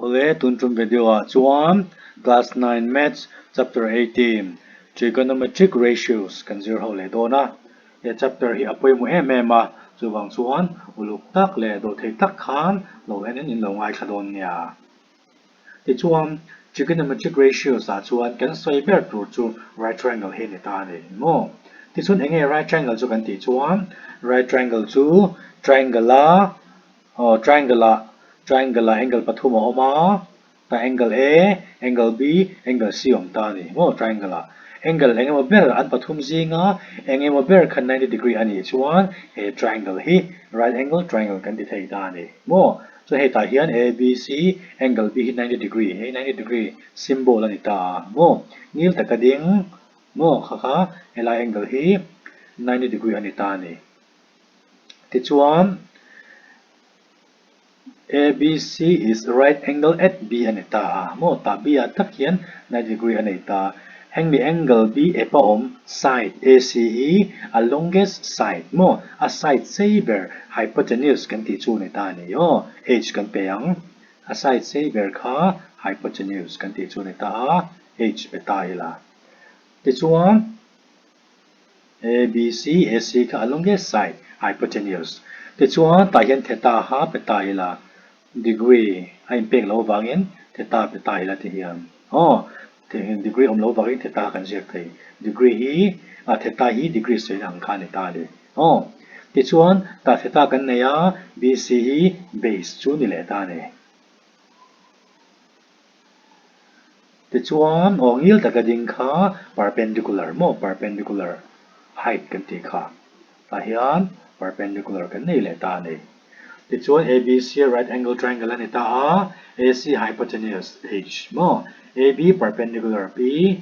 Ole tuntun video chuan class 9 maths chapter 18 trigonometric ratios kan zir ho le dona e chapter hi apoi mu em a chuwang chuan uluk tak le do thei tak khan lo en in lo ngai thadon nia ti chuan trigonometric ratios a chuan kan soi ber tur chu right triangle he ni ta ni mo ti chuan enge right triangle chu kan ti chuan right triangle chu triangle a triangle angle pathum a awma ta angle A angle B angle C om ta ni mo triangle angle engemaw ber an pathum zinga engemaw ber khan 90 degree ani chuan he triangle hi right angle triangle kan ti thei ta ni mo so he ta hian ABC angle B hi 90 degree he 90 degree symbol ani ta mo ngil taka ding mo kha helai angle hi 90 degree ani ta ni ti chuan ABC is right angle at B anita mo ta B a tak hian 90 degree anita hengmi angle B e pa om side AC hi a longest side mo a side saber hypotenuse kan ti chu ni ta ni yo h kan pe ang a side saber kha hypotenuse kan ti chu ni ta h pe ta ila ti chuan ABC AC kha a longest side hypotenuse ti chuan ta hian theta ha pe ta ila degree ai pek lo wangin theta pe ta ila ti hian thì degree om lo wangin theta kan ziak thei degree hi theta hi degree sei ang kha ni ta ni ti chuan ta theta kan nei a BC hi base chu ni le ta ni ti chuan ngil taka ding kha perpendicular mo perpendicular height kan ti kha ta hian perpendicular kan nei le ta ni ti chuan ABC right angle triangle ani ta AC hypotenuse H mo AB perpendicular B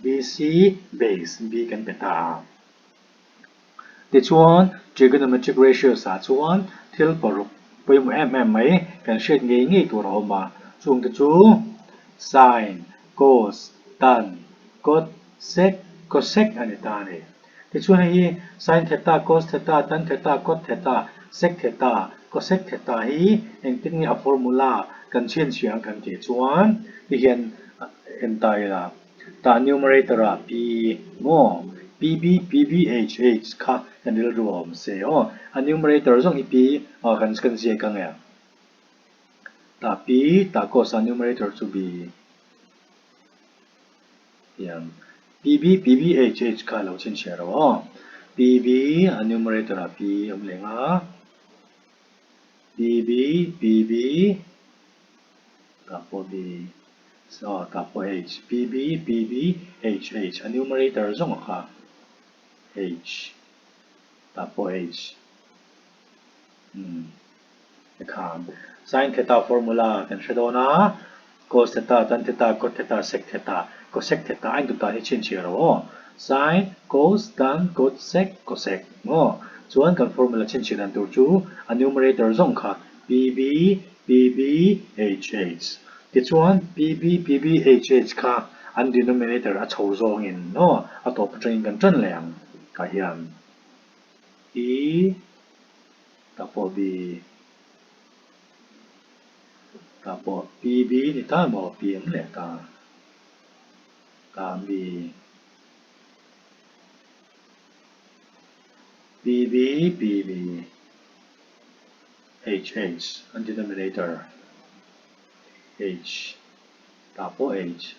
BC base B kan pe ta ti chuan trigonometric ratios a chuan thil paruk poimu mai kan hriat ngei tur a awma chung te chu sin cos tan cot sec cosec ani ta ni ti chuan hi sin theta cos theta tan theta cot theta sec theta cosec theta hi engting ni a formula kan chen chiang kan ti chuan ti hian en ta ila ta numerator a p mo PB PBHH kha kan ril rom se a numerator zong hi p kan zia kang ya ta p ta cos a numerator chu b yang PB PBHH kha lo chen share ro PB a numerator a p om lenga PB PB ta po b so ta po h PB PBHH a numerator zong kha h tapo h kham sin theta formula kan shadona cos theta tan theta cot theta sec theta cosec theta ai tu ta hi chin chi ro sin cos tan cot sec cosec mo chuan kan formula chin chi dan tu chu a numerator zong kha bb bb h h ti chuan bb bb h h kha an denominator a chho zong in no a to train kan chan leng ka hian e tapo b tapo pb ni ta mo pm le ta ta b pb pb h h an denominator h tapo h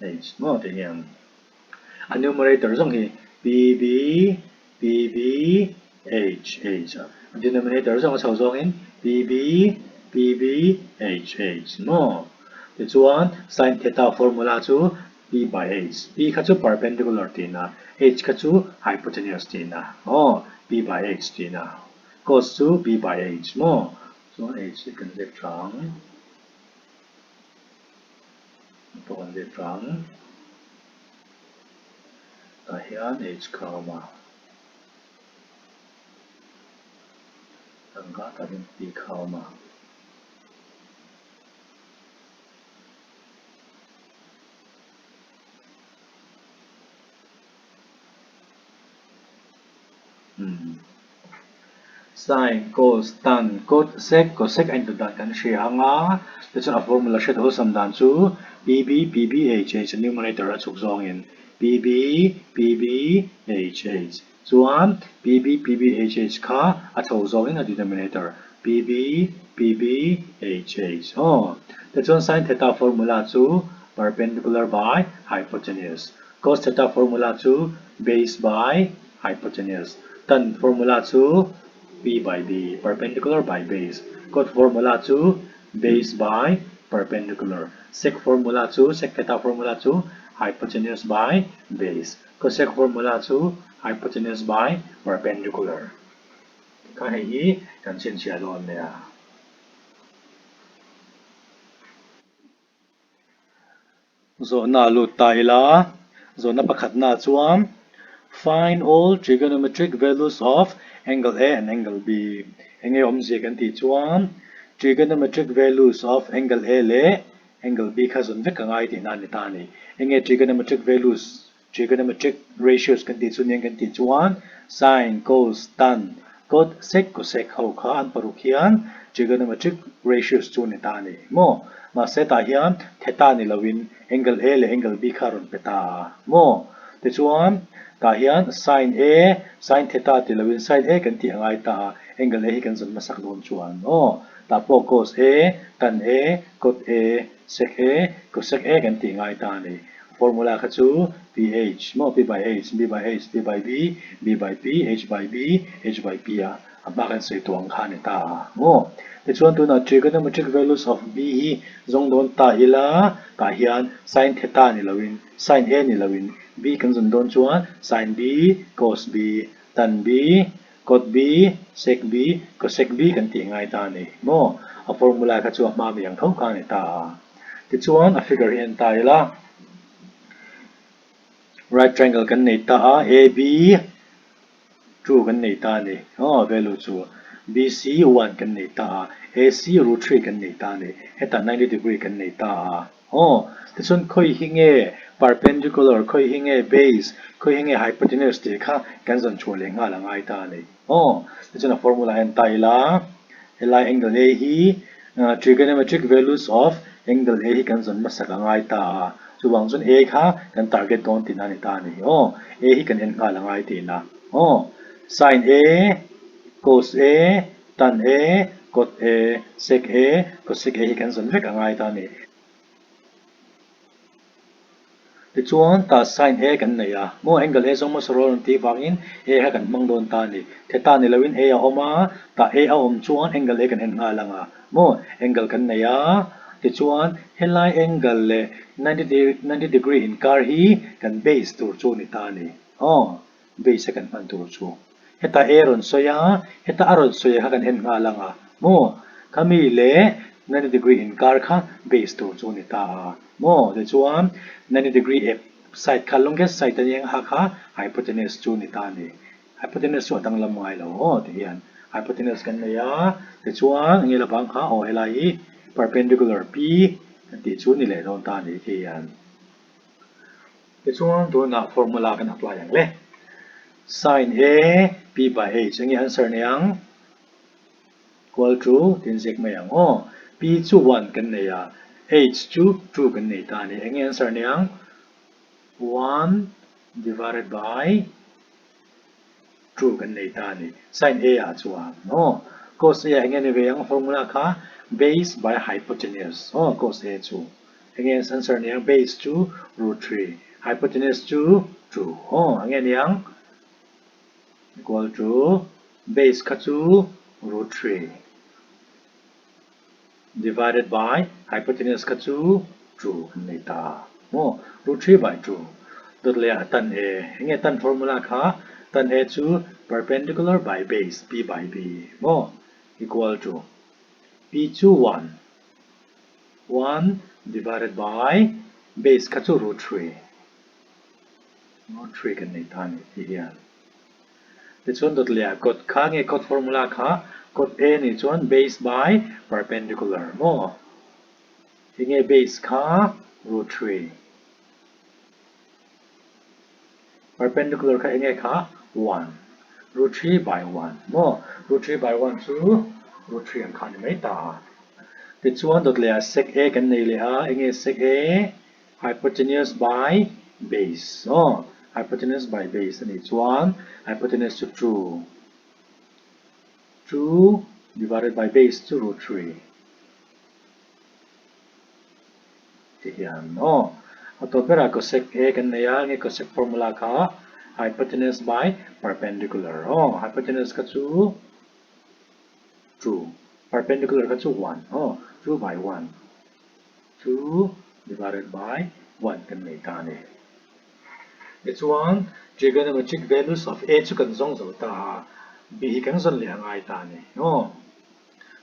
h mo te hian a numerator zong hi pb pb h h denominator zong chho zong in pb pb h h mo ti chuan sin theta formula chu p by h p kha chu perpendicular tina h kha chu hypotenuse tina p by h tina cos chu p by h mo chuan h kan zet thang to kan zet thang ta hian h kha tangga ta din p kha ma sin cos tan cot sec cosec anh dan kan hria anga le chun a formula hret ho sam dan chu pb pbh numerator a chuk zawng in pb pbh chuan pb pbh kha a tho zawng in a denominator pb pbh le chun sin theta formula chu perpendicular by hypotenuse cos theta formula chu base by hypotenuse tan formula chu b by b, perpendicular by base. Cot formula 2, base by perpendicular. Sec formula 2, sec theta formula 2, hypotenuse by base. Cosec formula 2, hypotenuse by perpendicular. Kahit kan siya doon niya. Zawhna lut tayo la. Zawhna pakhat na chuan. Find all trigonometric values of angle A and angle B. Enge omje kan ti chuan trigonometric values of angle A le angle B kha zon vek angai ti na ni ta ni. Enge trigonometric values, trigonometric ratios kan ti chuan kan ti chuan sin, cos, tan, cot, sec, cosec ho kha an paruk hian trigonometric ratios chu ni ta ni. Mo ma se ta hian theta ni lawin angle A le angle B kha ron peta. Mo ti chuan ta hian sin A sin theta ti lawin sin A kan ti angai ta angle A hi kan zon masak don chuan ta po cos A tan A cot A sec A cosec A kan ti angai ta ni formula kha chu ph mo p by h b by h p by b b by p h by b h by p a ba kan sei tuang kha ni ta mo ti chuan tu na trigonometric values of b hi zong don ta ila ta hian sin theta ni lawin sin A ni lawin b kan zon don chuan sin b cos b tan b cot b sec b cosec b kan ti ngai ta ni mo a formula kha chu ma mi ang thau kha ni ta ti chuan a figure hi an ta ila right triangle kan nei ta a ab true kan nei ta ni value chu bc 1 kan nei ta a ac root 3 kan nei ta ni heta 90 degree kan nei ta a ti chuan khoi hi nge perpendicular khoi hi nge base khoi hi nge hypotenuse ti kha kan zon chu le nga la ngai ta ni ti chuan a formula an ta ila helai angle a hi trigonometric values of angle a hi kan zon masak ngai ta a chuwang chun a kha kan target don tin ani ta ni a hi kan en nga la ngai ti na sin a cos a tan a cot a sec a cosec a hi kan zon vek angai ta ni ti chuan ta sin a kan nei a mo angle a zong ma sorol ti wangin a ha kan mang don ta ni theta ni lawin a a oma ta a a om chuan angle a kan en nga langa mo angle kan nei a ti chuan helai angle le 90 degree in kar hi kan base tur chu ni ta ni base kan man tur chu heta a ron soya heta aron soya ha kan en nga langa mo kami le 90 degree in kar kha base tur chu ni ta mo ti chuan 90 degree e side kha longest side ani ha kha hypotenuse chu ni ta ni hypotenuse chu dang lam ngai lo ti hian hypotenuse kan nei a ti chuan nge la bang kha helai hi perpendicular p ti chu ni le don ta ni ti hian ti chuan tu na formula kan apply ang le sin a p by h ang answer niang equal to tin sek mai ang p chu 1 kan nei a h chu 2 kan nei ta ni ang answer niang 1 divided by 2 kan nei ta ni sin a a chuan cos a ang ni ve ang formula kha base by hypotenuse cos a chu ang answer niang base chu root 3 hypotenuse chu 2 ang niang equal to base kha chu root 3 divided by hypotenuse kha chu 2 kan nei ta root 3 by 2 dot le tan a nge tan formula kha tan a chu perpendicular by base p by b equal to p chu 1 divided by base kha chu root 3 kan nei ta ni ti hian ti chuan dot le cot kha nge cot formula kha cot a ni chuan base by perpendicular nge base kha root 3 perpendicular kha nge kha 1 root 3 by 1 mo root 3 by 1 chu root 3 ang khan mai ta ti chuan dot le sec a kan nei le a enge sec a hypotenuse by base hypotenuse by base ani chuan hypotenuse chu 2 divided by base to root 3 ti hian atopera cosec a kan nei a nge cosec formula kha hypotenuse by perpendicular hypotenuse ka chu 2 perpendicular ka chu 1 2 by 1 2 divided by 1 kan nei ta ni it's one trigonometric values of a chu kan zong zo ta b kan zon le angai ta ni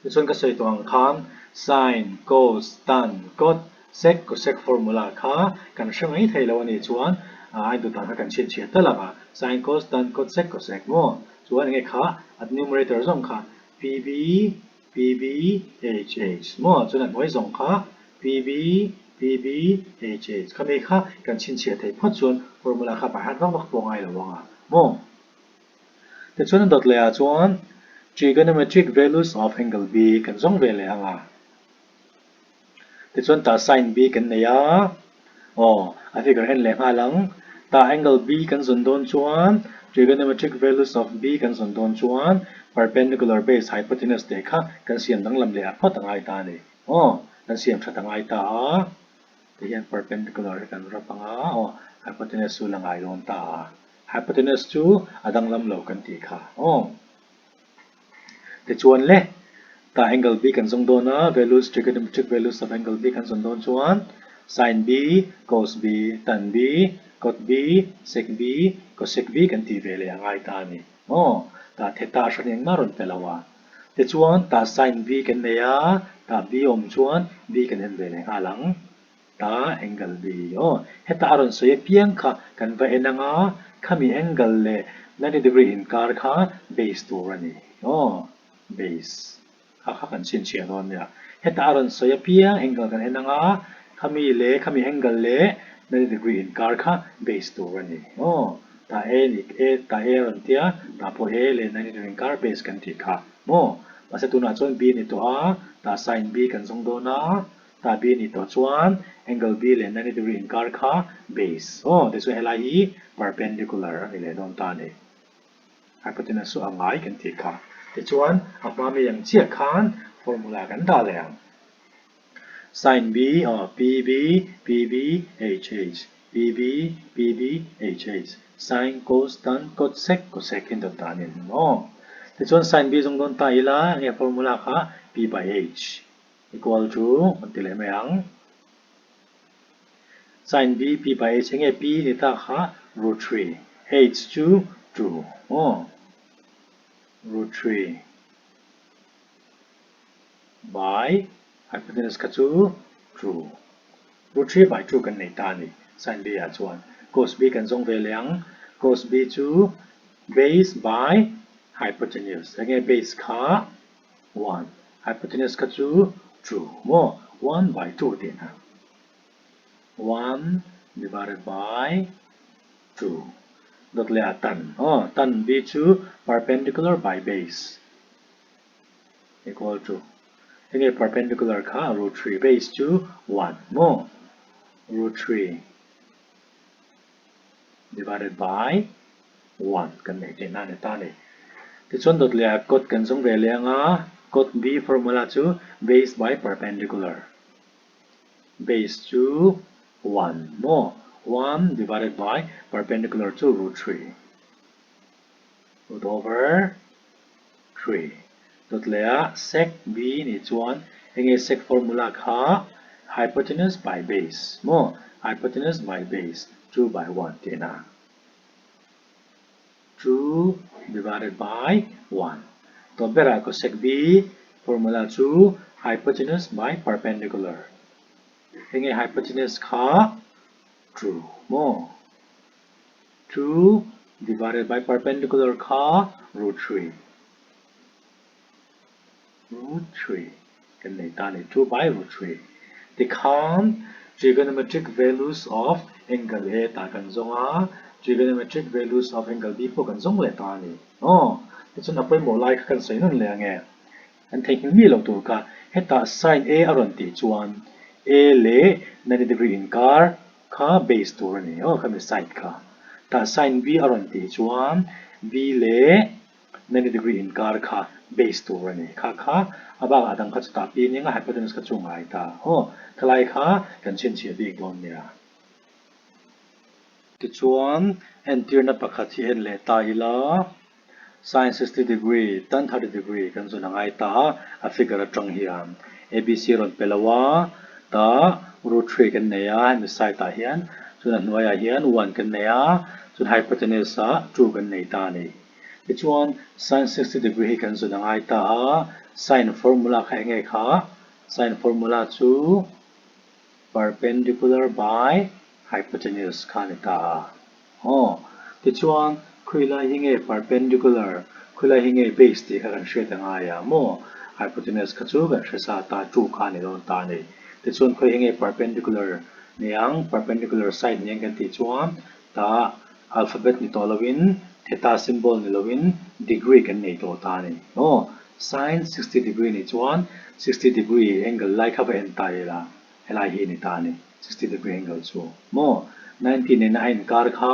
it's one ka sei to ang khan sin cos tan cot sec cosec formula kha kan hrangai thei lo ani chuan ai du ta kan chin chia ta la sin cos tan cot sec cosec mo chuan nge kha at numerator zong kha pb pb hh mo chuan hoi zong kha pb pb hh kami kha kan chin chia thei phot chuan formula kha ba hat wak po ngai lo wanga mo te chuan dot le a chuan trigonometric values of angle b kan zong ve le anga te chuan ta sin b kan nei a a figure hen le nga lang ta angle b kan zon don chuan trigonometric values of b kan zon don chuan perpendicular base hypotenuse te kha kan siam dang lam le a phot angai ta ni kan siam that angai ta te hian perpendicular kan ra panga hypotenuse su langai don ta hypotenuse chu adang lam lo kan ti kha te chuan le ta angle b kan zong don a values trigonometric values of angle b kan zon don chuan sin b cos b tan b cot b sec b cosec b kan ti ve le angai ta ni ta theta hraning ma ron pelawa te chuan ta sin b kan nei a ta b om chuan b kan hen ve le nga lang ta angle b heta aron soye piang kha kan va enanga khami angle le 90 degree in kar kha base to ani base kha kan chin chia don ya heta aron soye piang angle kan enanga khami angle le 90 degree in kar kha base to ani ta a ni ta a ron tia ta po a le 90 degree in kar base kan ti kha masa tuna chuan b ni to a ta sin b kan zong do na ta b ni to chuan angle b le 90 degree in kar kha base te chu helai hi perpendicular ani le don ta ni hypotenuse su angai kan ti kha te chuan apma mi yang chia khan formula kan da le sin b pb pb hh pb pb hh sin cos tan cot sec cosec hin don ta ni te chuan sin b zong don ta ila nge formula kha p by h equal to antile mayang sin b p by h nge p ni ta kha root 3 h chu 2 root 3 by hypotenuse ka chu 2 root 3 by 2 kan nei ta ni sin b a chuan cos b kan zong ve liang cos b chu base by hypotenuse nge base kha 1 hypotenuse ka chu 2 1 by 2 din 1 divided by 2 dot le tan tan b chu perpendicular by base equal to nge perpendicular kha root 3 base to 1 root 3 divided by 1 kan nei te na ne ta ni ti chuan dot le cot kan zong ve lenga cot b formula chu base by perpendicular base to 1 1 divided by perpendicular to root 3 root over 3 dot le sec b ni chuan nge sec formula kha hypotenuse by base hypotenuse by base 2 by 1 te na 2 divided by 1 to bera ko sec b formula 2 hypotenuse by perpendicular nge hypotenuse kha 2 2 divided by perpendicular kha root 3 root 3 can they turn it 2 by root 3 the count trigonometric values of angle a ta kan zonga trigonometric values of angle b po kan zong le ta ni ti chun apoi mo lai kha kan sei nun le nge an thei hing mi lo tur ka heta sin a aron ti chuan a le 90 degree in kar kha base tur ni kha mi side kha ta sin b aron ti chuan b le 90 degree in kar kha base tur ni kha aba adang kha ta pi ni nga hypotenuse ka chungai ta thlai kha kan chin chi bi don nia ti chuan anterior na pakhat hi en le ta ila sin 60 degree tan 30 degree kan zona ngai ta a figure atang hian abc ron pelawa ta root 3 kan neya mi sai ta hian chuna hnuaiah hian 1 kan neya chun hypotenuse a 2 kan nei ta ni ti chuan sin 60 degree hi kan zona ngai ta sin formula kha nge kha sin formula chu perpendicular by hypotenuse kha ni ta ti chuan khuila hinge perpendicular khuila hinge base ti kha kan hre ta nga ya mo hypotenuse kha chu kan hre sa ta 2 kha ni don ta ni ti chuan khoi hinge perpendicular niang perpendicular side niang kan ti chuan ta alphabet ni to lovin theta symbol ni lovin degree kan nei to ta ni sin 60 degree ni chuan 60 degree angle lai kha ba en ta ila helai hi ni ta ni 60 degree angle chu mo 19 kar kha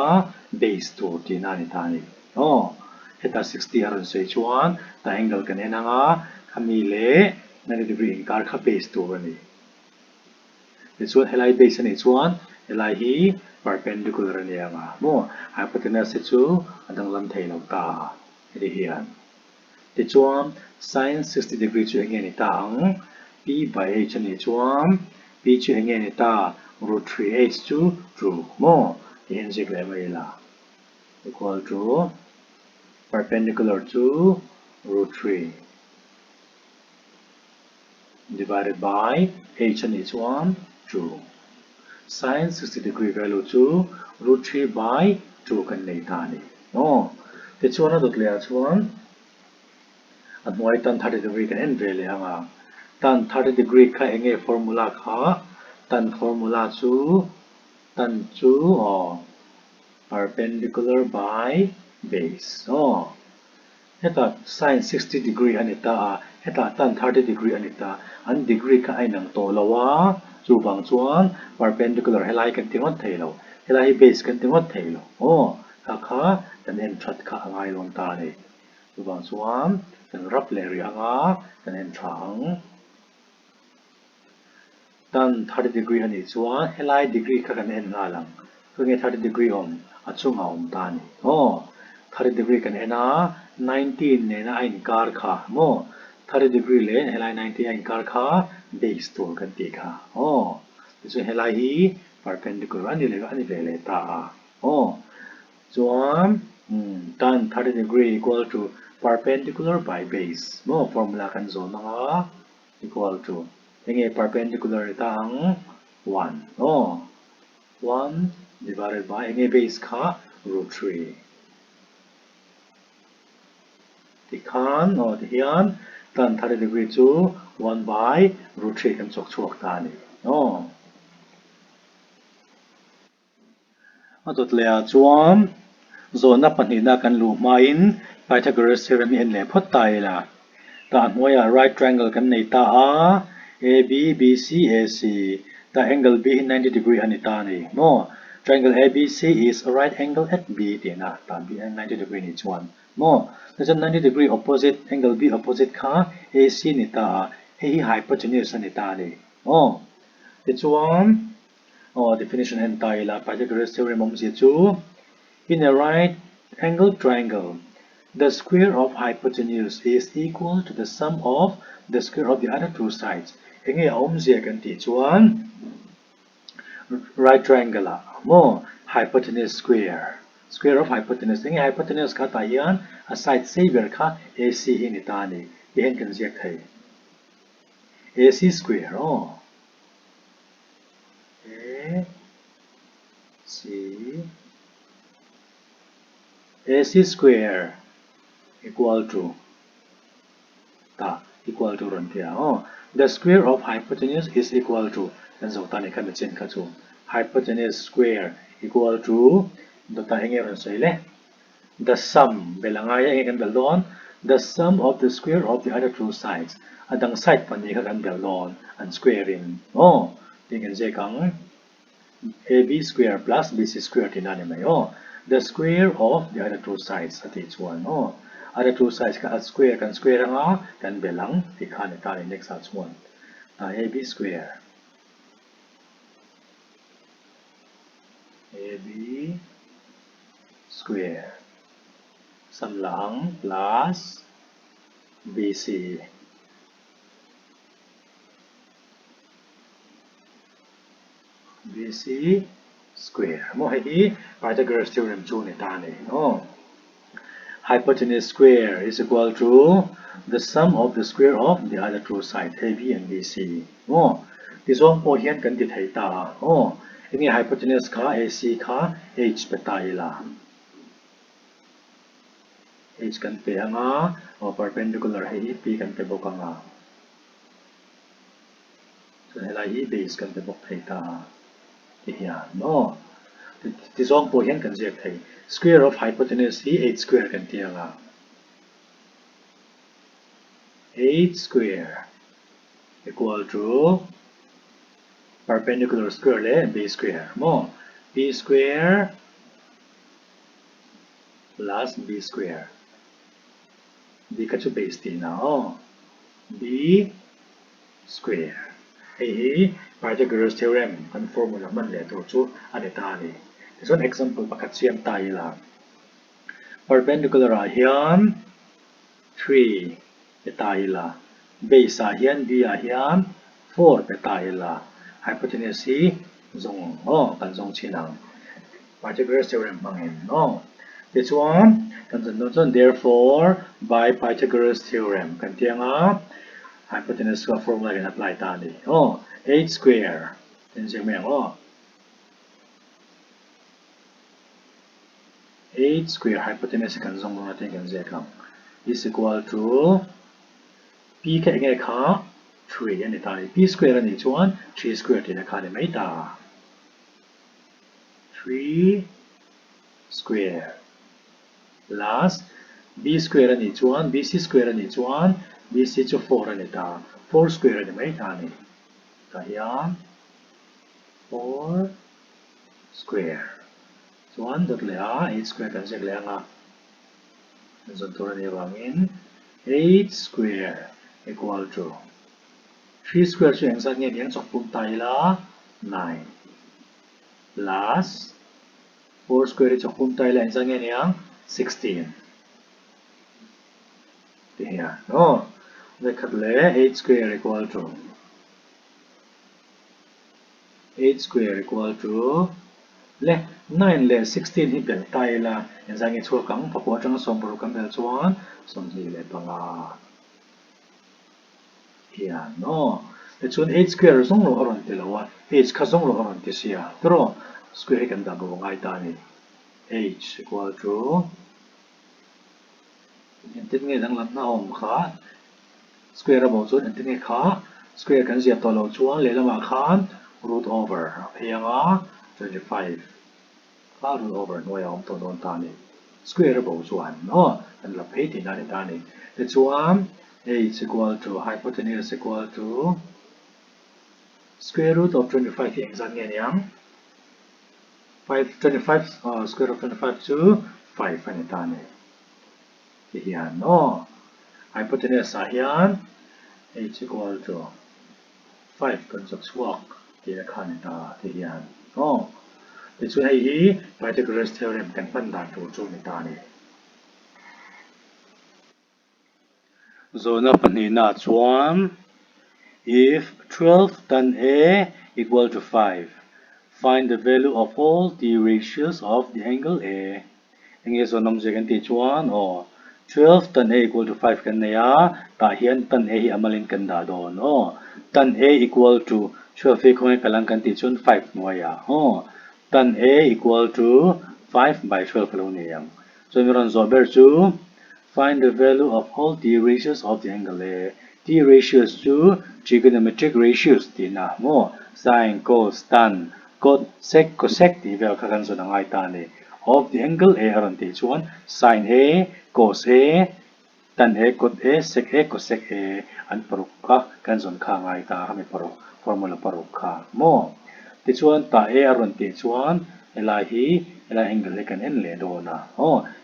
base to ti na ni ta ni heta 60 aron sei chuan ta angle kan enanga khami le 90 degree in kar kha base to ani ti chuan helai base ani chuan helai hi perpendicular ani anga mo hypotenuse chu adang lam thei lo ta ri hian ti chuan sin 60 degree chu nge ni ta ang p by h ani chuan p chu nge ni ta root 3h chu true mo hin jik le mai la equal to perpendicular to root 3 divided by h and h1 2 sin 60 degree value to root 3 by 2 kan nei ta ni ti chuan a dot le chuan at noi tan 30 degree kan en ve le anga tan 30 degree kha enge formula kha tan formula chu perpendicular by base heta sin 60 degree anita heta tan 30 degree anita an degree ka ainang to lawa chu bang chuan perpendicular helai kan tingot theilo helai base kan tingot theilo kha kan en that kha angai lon ta ni chu bang chuan kan rap le ri anga kan en thang tan 30 degree ani chuan helai degree kha kan en nga lang so nge 30 degree on achunga ta ni 30 degree kan ena 19 ne na ain kar kha mo 30 degree le helai 90 ain kar kha base to kan ti kha so helai hi perpendicular ani le ani ve le ta chuan tan 30 degree equal to perpendicular by base mo formula kan zo na equal to nge perpendicular tang 1 1 divided by nge base kha root 3 ti khan ti hian tan 30 degree chu 1 by root 3 kan chok chuak ta ni atot le chuan zona panina kan lu ma in Pythagoras theorem en le phot tai la ta hnuaiah right triangle kan nei ta AB BC AC the angle B 90 degree ani ta ni triangle ABC is a right angle at B ti na ta B 90 degree ni chuan the 90 degree opposite angle B opposite kha AC ni ta hi hypotenuse ani ta ni ti chuan definition en ta ila Pythagoras theorem om si chu in a right angle triangle the square of hypotenuse is equal to the sum of the square of the other two sides enge om zia kan ti chuan right triangle hypotenuse square of hypotenuse enge hypotenuse kha ta hian a side saver kha AC hi ni ta ni hen kan zia thai AC square AC square equal to run thia the square of hypotenuse is equal to kan zo ta ni kan chen kha chu hypotenuse square equal to dot ta enge ron soile the sum belangaya enge kan belon the sum of the square of the other two sides adang side pani ka kan belon and square in tingin je kang ab square plus bc square tinani mai the square of the other two sides at each one other two sides ka at square nga kan belang tikhan ta next at one ab square ab square samlang plus bc bc square mo hi Pythagoras theorem chu ni ta ni hypotenuse square is equal to the sum of the square of the other two sides AB and BC this one po hian kan ti thei ta ini hypotenuse kha AC kha h betaila h kan pe anga perpendicular hi p kan pe bok anga so helai hi base kan pe bok thei ta ti hian this one po hian kan jek thei square of hypotenuse hi h square kan ti anga h square equal to perpendicular square le b square b square plus b square b ka chu base ti na b square hi Pythagoras theorem kan formula man le to chu ani ta ni this one example pakhat siam tai la perpendicular a hian 3 betaila base a hian b a hian 4 betaila hypotenuse hi zong kan zong chinang Pythagoras theorem bangin this one kan zon therefore by Pythagoras theorem kan tianga hypotenuse ka formula kan apply ta ni h square tin je me h square hypotenuse kan zong na tin kan je kam is equal to p ka nge kha 3 ani ta ni p square ani chuan 3 square tin kha ni mai ta 3 square plus b square ani chuan bc square ani chuan bc chu 4 ani ta 4 square ani mai ta ni ta hian 4 square chuan dot le a h square kan jek le anga zon tur ani wangin h square equal to 3 square chu eng zat nge niang chok pum tai la 9 plus 4 square chok pum tai la eng zat nge niang 16 ti hian le khat le h square equal to h square equal to le 9 le 16 hi bel tai la eng zat nge chu kang papo tang som bro kam bel chuan som hi le panga hian le chun h square zong lo aron ti lawa h kha zong lo aron ti sia tro square kan da bo ngai ta ni h equal to tin nge dang lam na om kha square abo chun tin nge kha square kan zia to lo chuan le lama khan root over hianga 25 kha root over no ya om to don ta ni square abo chuan an la phei ti na ni ta ni le chuan h equal to hypotenuse equal to square root of 25 hi exam nge niang 25 square root of 25 to 5 ani ta ni ti hian hypotenuse a hian h equal to 5 kan chok chuak ti la khan ta ti hian ti chu hei hi Pythagoras theorem kan pan dan tu chu ni ta ni zona pani na chuan if 12 tan a equal to 5 find the value of all the ratios of the angle a enge zo nam je kan ti chuan 12 tan a equal to 5 kan ne ya ta hian tan a hi amalin kan da don tan a equal to 12 hi khoi kalang kan ti chun 5 no ya tan a equal to 5 by 12 lo ne yang so mi ron zo ber chu find the value of all the ratios of the angle a the ratios to trigonometric ratios ti na sin cos tan cot sec cosec ti vel kha kan zo na ngai ta ni of the angle A aron ti chuan sin A cos A tan A cot A sec A cosec A an paruk ka kan zon kha ngai ta kami paruk formula paruk kha mo ti chuan ta A aron ti chuan helai hi helai angle he kan en le do na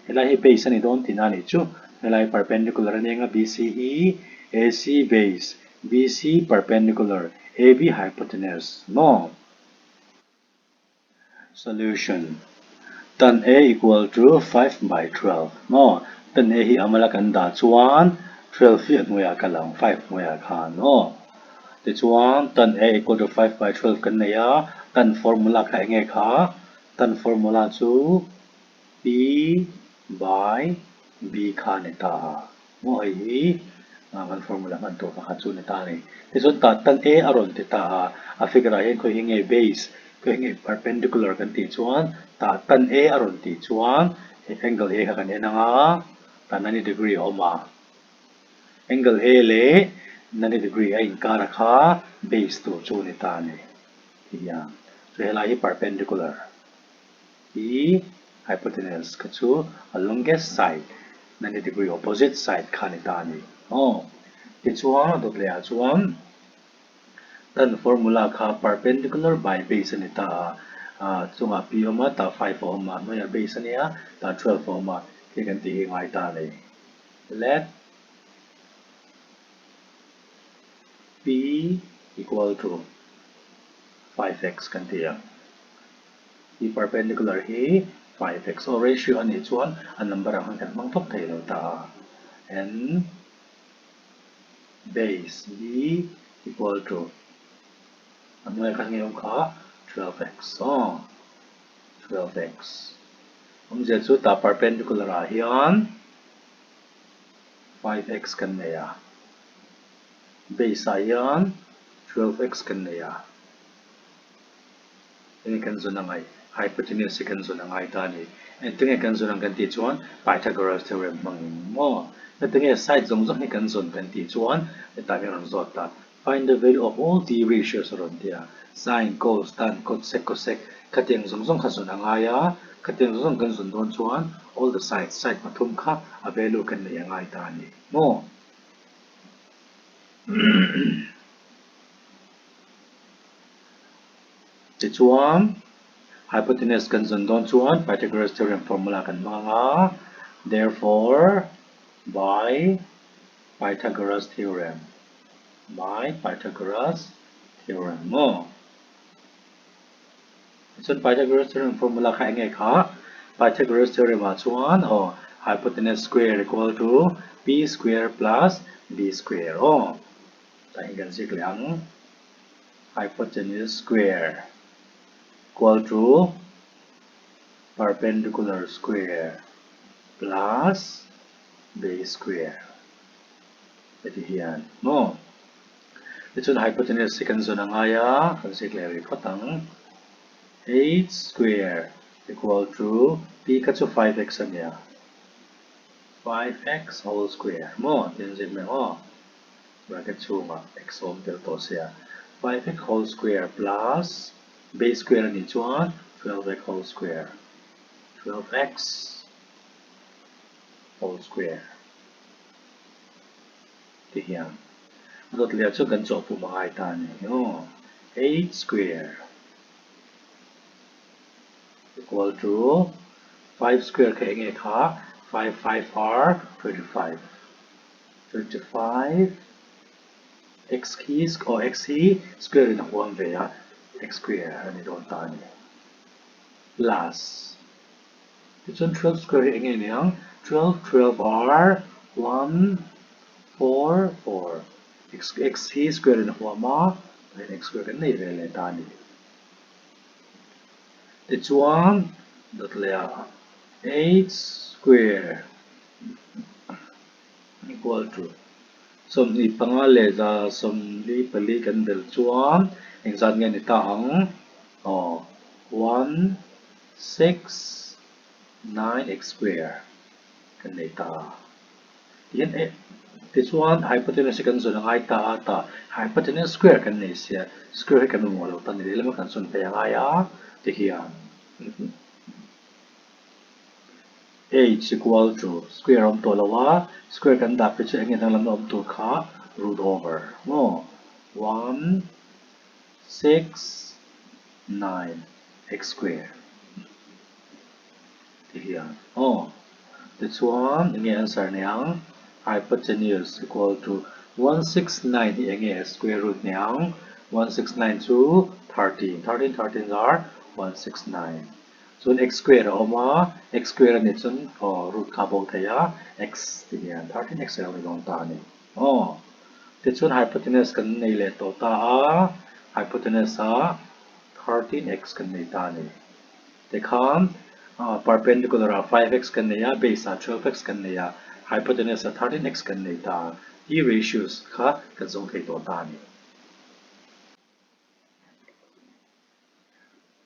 helai hi base ani don tin ani chu helai perpendicular ani nga BC hi AC base BC perpendicular AB hypotenuse no solution tan A equal to 5 by 12 no tan A hi amala kan da chuan 12 hi atmoya kalang 5 moya kha no ti chuan tan A equal to 5 by 12 kan nei a tan formula kha nge kha tan formula chu P by B kha ne ta mo ai hi kan formula man to kha chu ne ta ni ti chuan ta tan A aron ti ta a figure a hen ko hi nge base ko hi nge perpendicular kan ti chuan ta tan A aron ti chuan angle A kha kan en anga ta 90 degree oma angle A le 90 degree a in kara kha base to chu ne ta ni ya so helai hi perpendicular hi hypotenuse ka chu a longest side 90 degree opposite side kha ni ta ni ti chuan dot le a chuan tan formula kha perpendicular by base ani ta chunga p oma ta 5 oma noya base ania ta 12 oma ke kan ti ngai ta nei let p equal to 5x kan ti hi perpendicular hi 5x o ratio ani chuan an number ang kan mang thok thei lo ta and base b equal to ano kan ngayong ka 12x 12x zia chu ta perpendicular a hian 5x kan neya base a hian 12x kan neya ini kan zon ngai hypotenuse kan zon ngai ta ni tinge kan zon kan ti chuan Pythagoras theorem mang mo tinge side zong zong ni kan zon kan ti chuan ta me ron zot ta find the value of all the ratios around there sin cos tan cot sec cosec kateng zong zong kha zon ngai ya kateng zong zong kan zon don chuan all the side pathum kha a value kan nei ngai ta ni mo ti chuan hypotenuse kan zon don chuan Pythagoras theorem formula kan manga therefore by Pythagoras theorem mo chuan Pythagoras theorem formula kha nge kha Pythagoras theorem a chuan hypotenuse square equal to p square plus b square ta hi kan sik liang hypotenuse square equal to perpendicular square plus base square ito hiyan no ito na hypotenuse second zone nga ya kan sikleri patang 8 square equal to p katso 5x anya 5x whole square mo tinjin me bracket chunga x om tel to sia 5x whole square plus base square ni chuan 12x whole square 12x whole square ti hian dot le chu kan cho pu mangai ta ni 8 square equal to 5 square ka nge kha 5 5 are 35 x keys or x square in huam ve x square ani don ta ni plus it's on 12 square again yang 12 are 1 4 4 x square in huama then x square kan nei ve le ta ni it's 1 dot le 8 square equal to som ni panga le za som li pali kan del chuan exam nge ni ta ang 1 6 9x square kan nei ta yan this one hypotenuse kan zon ngai ta hypotenuse square kan nei sia square kan mo lo tan ni le ma kan zon pe nga ya ti hian h equal to square om to lawa square kan da pe che nge dang lam om to kha root over mo 1 6 9 x square here oh this one nge answer nyang hypotenuse equal to 169 nge square root nyang 169 to 13 13 are 169 so x square oma x square ni chun root ka bol thaya x ti hian 13x lo long ta ni oh ti chun hypotenuse kan nei le to ta a hypotenuse a 13x kan nei ta ni te kham perpendicular a 5x kan nei a base a 12x kan nei a hypotenuse a 13x kan nei ta i ratios kha kan zong thei to ta ni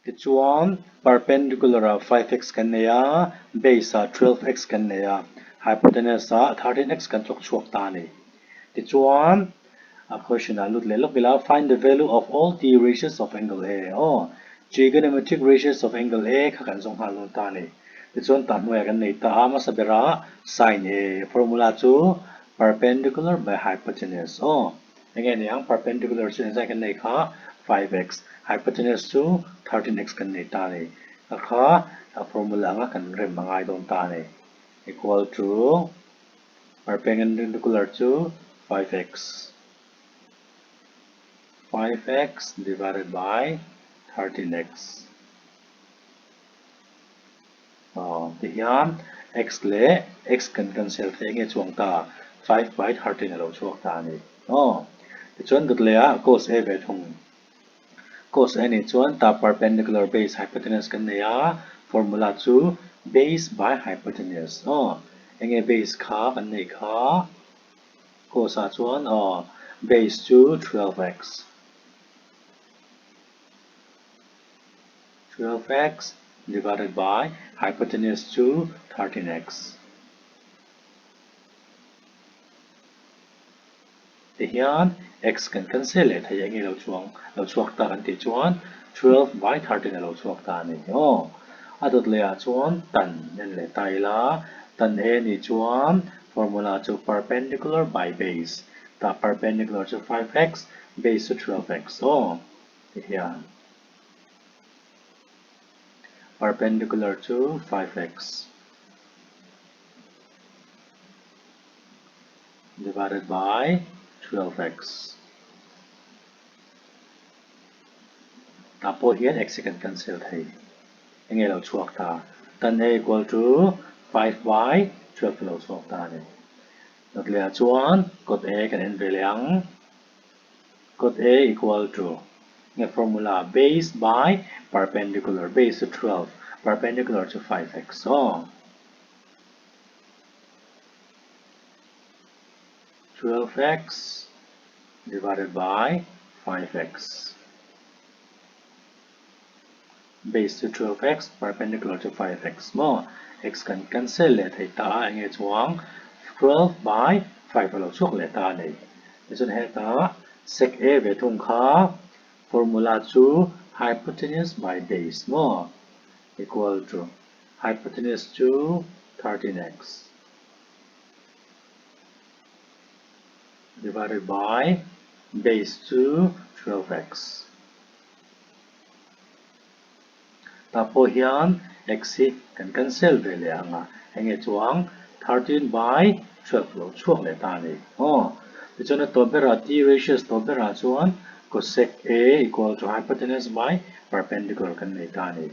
Tichuan perpendicular a 5x kan nei a base a 12x kan nei a hypotenuse a 13x kan chok chuak ta ni Tichuan a question a lut le lok bila find the value of all t ratios of angle A oh trigonometric ratios of angle A kha kan zong ha lo ta ni Tichuan ta hnuai kan nei ta ama sabera sin A formula chu perpendicular by hypotenuse oh again yang perpendicular chu sai kan nei kha 5x hypotenuse chu 13x kan nei ta ni kha formula nga kan rem mangai don ta ni equal to perpendicular to 5x 5x divided by 13x thì hian x le x kan cancel the nge chuang ta 5 by 13 lo chuak ta ni thì chuan gat le a cos a ve thung cos a ni chuan ta perpendicular base hypotenuse kan nei a formula chu base by hypotenuse enge base kha kan nei kha cos a chuan base chu 12x 12x divided by hypotenuse to 13x. Thì hian x kan cancel le thei angi lo chuak ta kan ti chuan 12 by 13 lo chuak ta ni adot le a chuan tan nen le tai la tan a ni chuan formula to perpendicular by base ta perpendicular to 5x base to 12x thì hian perpendicular to 5x divided by 12x. Tapo hian x kan cancel thei. Enge lo chuak ta. Tan a equal to 5 by 12 lo chuak ta ni. Not le chuan cot a kan en ve liang. Cot a equal to nge formula base by perpendicular base to 12 perpendicular to 5x 12x divided by 5x base to 12x perpendicular to 5x x kan cancel le thei ta ange chuang 12 by 5 lo chuak le ta nei chun he ta sec a ve thung kha formula chu hypotenuse by base equal to hypotenuse to 13x divided by base to 12x. Tapo hian x kan cancel ve le anga enge chuang 13 by 12 lo chuak le ta ni ti chona to bera t ratios to bera chuan cosec a equal to hypotenuse by perpendicular kan nei ta ni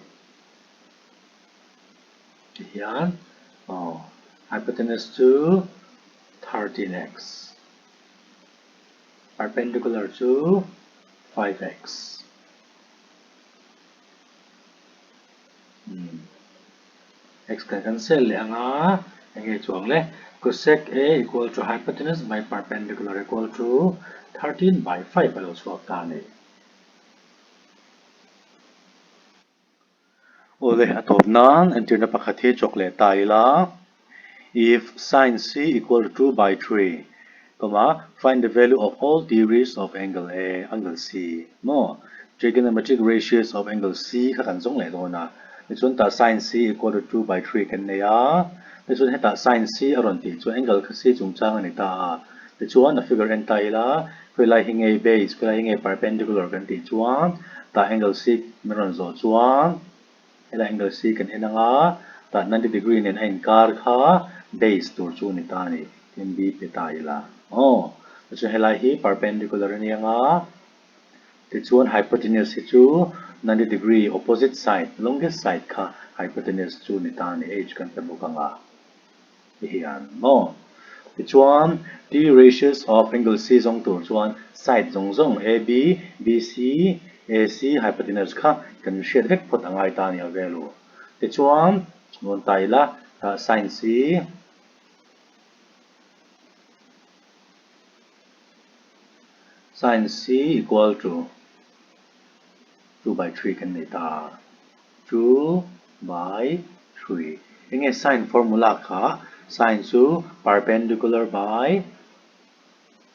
hian hypotenuse to 13x perpendicular to 5x x kan cancel le anga enge chuang le cosec a equal to hypotenuse by perpendicular equal to 13 by 5 lo chuak ta ni ole atop nan antirna pakhat hi chokle tai la if sin c equal to 2 by 3 find the value of all degrees of angle A, angle C. Trigonometric ratios of angle C kha kan zong le do na. This one ta sin c equal to 2 by 3 kan nei a. This one ta sin c aron ti chuan angle ka c chung chang ani ta. This one a figure en tai la khoi hing a base khoi hing a perpendicular kan ti chuan ta angle c meron zo chuan hela angle c kan enanga ta 90 degree nen ein kar kha base tur chu ni ta ni in b pe ta ila. Oh, so hela hi perpendicular ni anga. This one hypotenuse hi chu 90 degree opposite side longest side kha hypotenuse chu ni ta ni h kan tabu kanga hian no. This one the ratios of angle c zong tur chuan side zong zong ab bc ac hypotenuse kha kan shade vek phot angai ta ni avelu. This one non tai la sin c equal to 2 by 3 kan nei ta 2 by 3 enge sin formula kha sin chu perpendicular by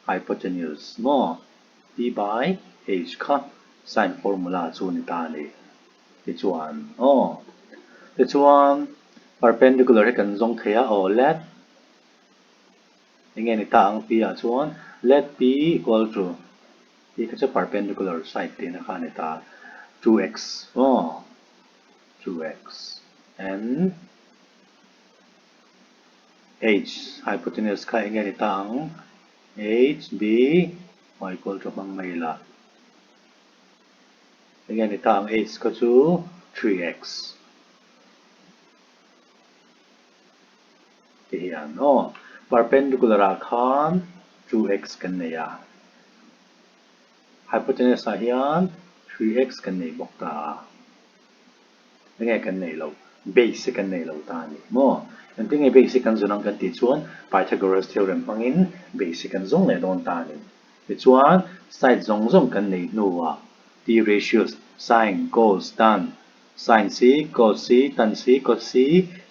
hypotenuse no p by h kha sin formula chu ni ta ni this one oh this one perpendicular he kan zong thea o let enge ni ta ang p a chuan let p equal to p ka cha perpendicular side te na kha ni ta 2x oh 2x and h hypotenuse kha enge ni ta ang h b equal to bang mai la enge ni ta ang h ka chu 3x hian no perpendicular khan 2x kan nei a hypotenuse a hian 3x kan nei bok ta enge kan nei lo base kan nei lo ta ni mo an ting e base kan zonang kan ti chuan Pythagoras theorem bangin base kan zong le don ta ni ti chuan side zong zong kan nei nuwa the ratios sin cos tan sin c cos c tan c cos c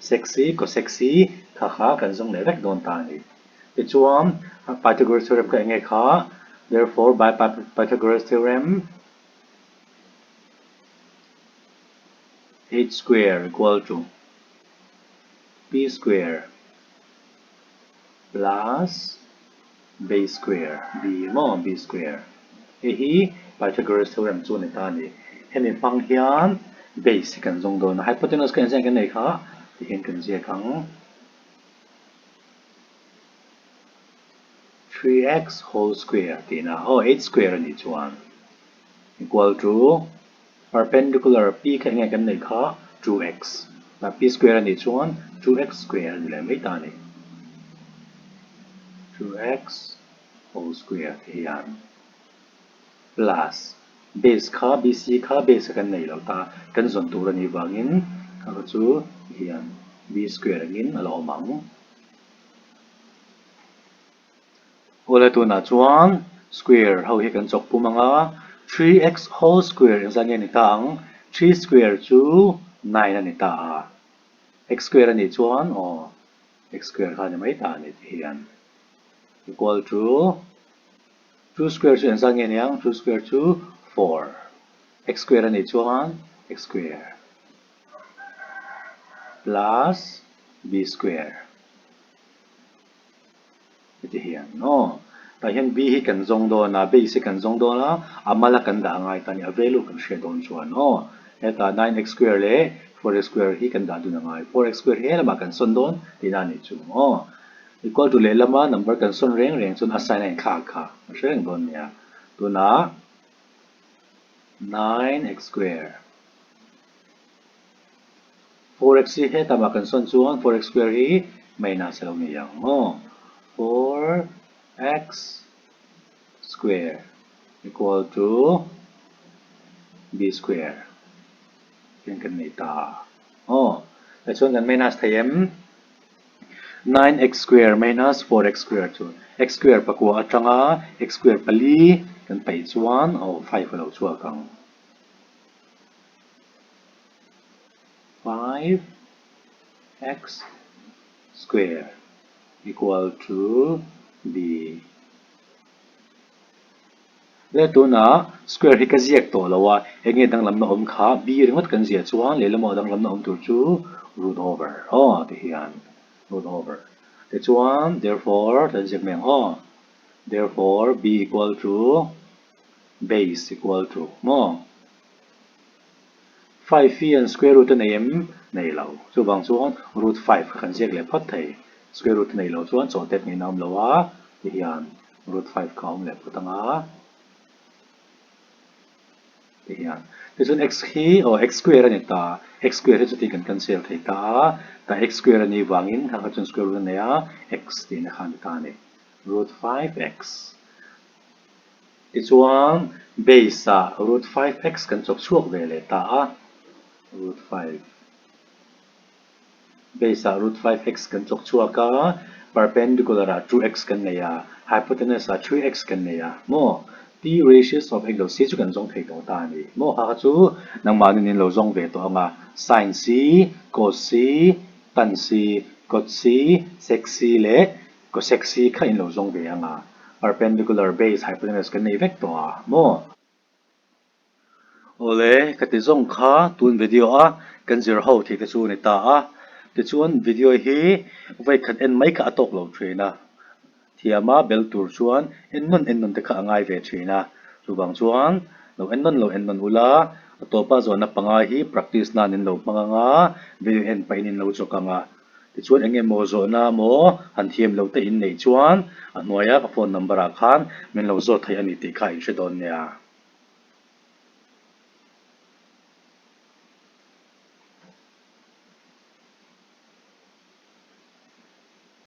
sec c cosec c kha kha kan zong le vek don ta ni ti chuan Pythagoras theorem ka enge kha therefore by Pythagoras theorem h square equal to p square plus base square b mo b square hi Pythagoras theorem chu ni ta ni hemi pang hian base kan zong don hypotenuse kan sen kan nei kha ti hen kan je khang 3x whole square ti na oh h square ni chuan equal to perpendicular p kan nge kan nei kha 2x na p square ni chuan 2x square ni le mai ta ni 2x whole square hian plus base kha bc kha base kan nei lo ta kan zon tur ani wangin kha chu hian b square ngin alo mang ola tu na chuan square ho hi kan chok pumanga 3x whole square in zang ni tang 3 square chu 9 ani ta x square ani chuan o x square kha ni mai ta ni hian equal to 2 square chu in zang ni yang 2 square chu 4 x square ani chuan x square plus b square iti hian no ta hian b hi kan zong do na b si kan zong do na amala kan da ngai ta ni a value kan share don chuan no eta 9x square le 4x square hi kan da du na ngai 4x square he lama kan son don ti na ni chu no equal to le lama number kan son reng reng chun assign ai kha kha reng don nia tu na 9x square 4x he tama kan son chuan 4x square hi minus lo ni yang no 4x square equal to b square yan kan nei ta oh la chuan kan minus thayem 9x square minus 4x square chu x square pakua atanga x square pali kan pai chuan oh 5 lo chu kang 5x square equal to b le tu na square hi ka ziak to lawa enge dang lam na om kha b ringot kan zia chuan le lamo dang lam na om tur chu root over ti hian root over te chuan therefore tan ziak meng therefore b equal to base equal to 5 phi and square root an em nei lo chu bang chuan root 5 kan ziak le phat thei square root nei lo chuan chaw tet ni nam lo a ti hian root 5 kaum le putanga ti hian ti chuan x hi x square ani ta x square hi chu ti kan cancel thei ta x square ani wangin ha ka chun square root nei a x ti na khan ta ni root 5x ti chuan base a root 5x kan chok chuak ve le ta root 5 base a root 5x kan chok chuaka perpendicular a 2x kan nei a hypotenuse a 3x kan nei a mo t ratios of angle c chu kan zong thei to ta ni mo ha chu nang ma nin lo zong ve to anga sin c cos c tan c cot c sec c le cosec c kha in lo zong ve anga perpendicular base hypotenuse kan nei vek to mo ole kati zong kha tun video a kan zir ho thi te chu ni ta ti chuan video hi vai khat en mai ka atok lo thina thiama bel tur chuan en non te kha angai ve thina chu bang chuan lo en non ula topa zona panga hi practice na nin lo panganga video en pain in lo chokanga ti chuan enge mo zo na mo han thiam lo te in nei chuan a hnuaya ka phone number a khan men lo zo thei ani ti kha in hre don nia